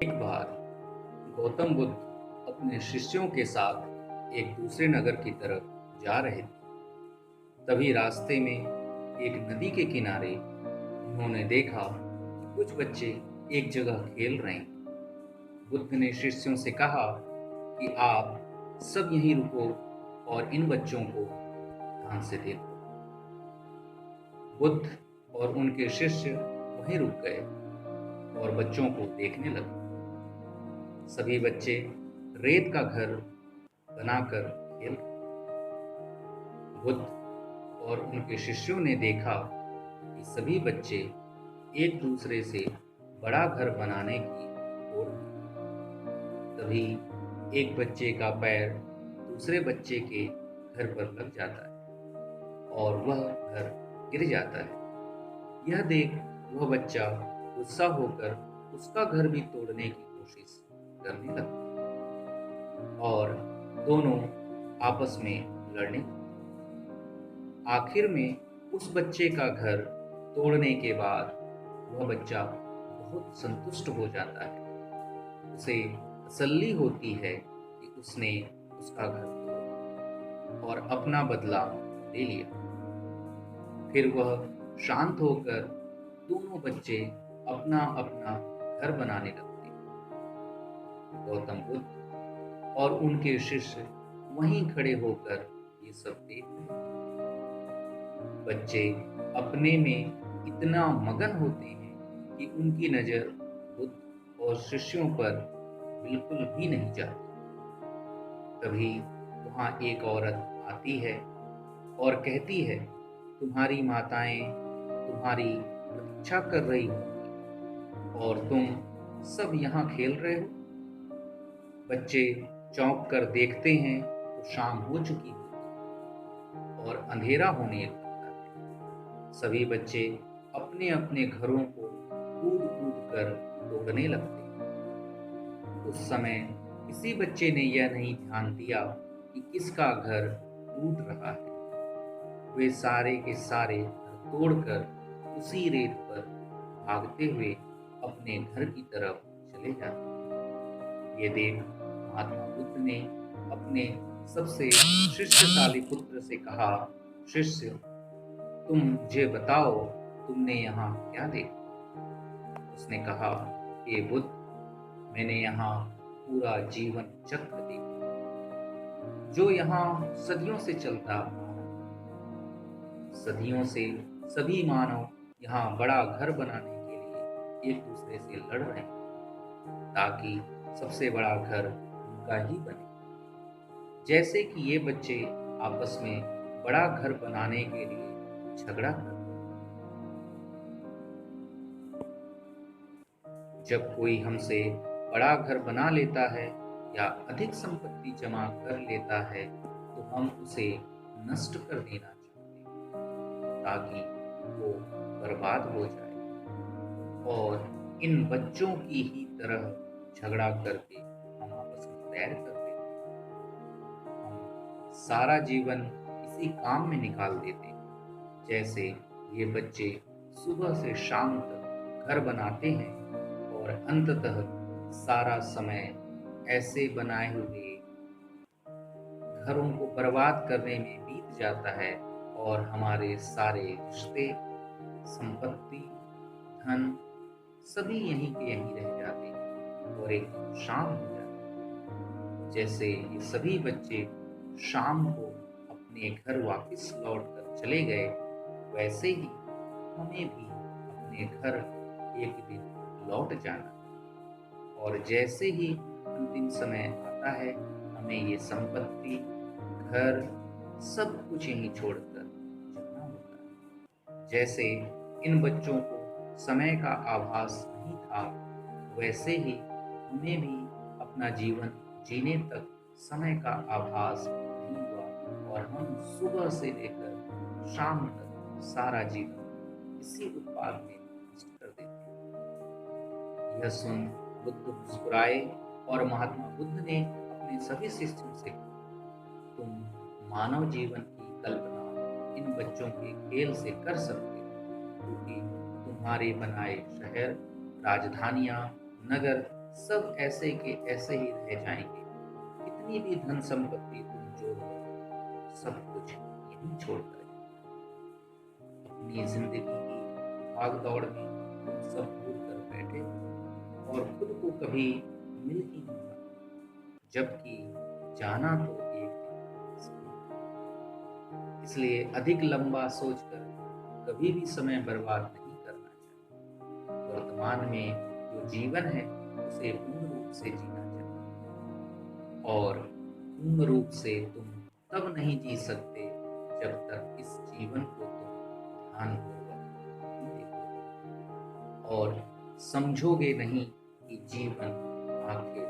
एक बार गौतम बुद्ध अपने शिष्यों के साथ एक दूसरे नगर की तरफ जा रहे थे। तभी रास्ते में एक नदी के किनारे उन्होंने देखा कि कुछ बच्चे एक जगह खेल रहे हैं। बुद्ध ने शिष्यों से कहा कि आप सब यहीं रुको और इन बच्चों को ध्यान से देखो। बुद्ध और उनके शिष्य वहीं रुक गए और बच्चों को देखने लगे। सभी बच्चे रेत का घर बनाकर खेल रहे। बुद्ध और उनके शिष्यों ने देखा कि सभी बच्चे एक दूसरे से बड़ा घर बनाने की होड़ में। तभी एक बच्चे का पैर दूसरे बच्चे के घर पर लग जाता है और वह घर गिर जाता है। यह देख वह बच्चा गुस्सा होकर उसका घर भी तोड़ने की कोशिश करने लगता है और दोनों आपस में लड़ने लगते। आखिर में उस बच्चे का घर तोड़ने के बाद वह बच्चा बहुत संतुष्ट हो जाता है। उसे तसल्ली होती है कि उसने उसका घर तोड़ा और अपना बदला ले लिया। फिर वह शांत होकर दोनों बच्चे अपना अपना घर बनाने लगते। गौतम बुद्ध और उनके शिष्य वहीं खड़े होकर ये सब देख रहे। बच्चे अपने में इतना मगन होते हैं कि उनकी नजर बुद्ध और शिष्यों पर बिल्कुल भी नहीं जाती। तभी वहां एक औरत आती है और कहती है, तुम्हारी माताएं तुम्हारी प्रतीक्षा कर रही होंगी और तुम सब यहाँ खेल रहे हो। बच्चे चौंक कर देखते हैं तो शाम हो चुकी होती है और अंधेरा होने लगता है। सभी बच्चे अपने अपने घरों को कूद कूद कर तोड़ने लगते हैं। उस समय किसी बच्चे ने यह नहीं ध्यान दिया कि किसका घर टूट रहा है। वे सारे के सारे घर तोड़कर उसी रेत पर भागते हुए अपने घर की तरफ चले जाते हैं। ये देख महात्मा बुद्ध ने अपने सबसे शिष्यशाली पुत्र से कहा, शिष्य, तुम मुझे बताओ, तुमने यहाँ क्या देखा? उसने कहा, हे बुद्ध, मैंने यहाँ पूरा जीवन चक्र देखा जो यहाँ सदियों से चलता आ रहा है। सदियों से सभी मानव यहाँ बड़ा घर बनाने के लिए एक दूसरे से लड़ रहे हैं ताकि सबसे बड़ा घर उनका ही बने। जैसे कि ये बच्चे आपस में बड़ा घर बनाने के लिए झगड़ा करते हैं। जब कोई हमसे बड़ा घर बना लेता है या अधिक संपत्ति जमा कर लेता है तो हम उसे नष्ट कर देना चाहते हैं ताकि वो बर्बाद हो जाए और इन बच्चों की ही तरह झगड़ा करके हम आपस में बैर कर देते हैं। हम सारा जीवन इसी काम में निकाल देते हैं। जैसे ये बच्चे सुबह से शाम तक घर बनाते हैं और अंततः सारा समय ऐसे बनाए हुए घरों को बर्बाद करने में बीत जाता है और हमारे सारे रिश्ते, संपत्ति, धन सभी यहीं के यहीं रह जाते हैं और एक शाम हो जाती है। जैसे ये सभी बच्चे शाम को अपने घर वापस लौट कर चले गए, वैसे ही हमें भी अपने घर एक दिन लौट जाना और जैसे ही अंतिम समय आता है हमें ये संपत्ति, घर सब कुछ यहीं छोड़कर जाना होता है। जैसे इन बच्चों को समय का आभास नहीं था, वैसे ही हमें भी अपना जीवन जीने तक समय का आभास नहीं हुआ और हम सुबह से लेकर शाम तक सारा जीवन इसी उत्पाद में नष्ट कर देते हैं। यह सुन बुद्ध मुस्कुराए और महात्मा बुद्ध ने अपने सभी शिष्यों से कहा, तुम मानव जीवन की कल्पना इन बच्चों के खेल से कर सकते हो क्योंकि तुम्हारे बनाए शहर, राजधानियां, नगर सब ऐसे के ऐसे ही रह जाएंगे। कितनी भी धन संपत्ति तुम जोड़ लो, सब कुछ यहीं छोड़ कर अपनी जिंदगी की भाग दौड़ में तुम सब भूल कर बैठे और खुद को कभी मिल ही नहीं पाए, जबकि जाना तो एक दिन जरूर है। इसलिए अधिक लंबा सोचकर कभी भी समय बर्बाद नहीं करना चाहिए। वर्तमान में जो जीवन है उसे पूर्ण रूप से जीना चाहिए, और पूर्ण रूप से तुम तब नहीं जी सकते जब तक इस जीवन को तुम ध्यानपूर्वक नहीं देखोगे और समझोगे नहीं कि जीवन आखिर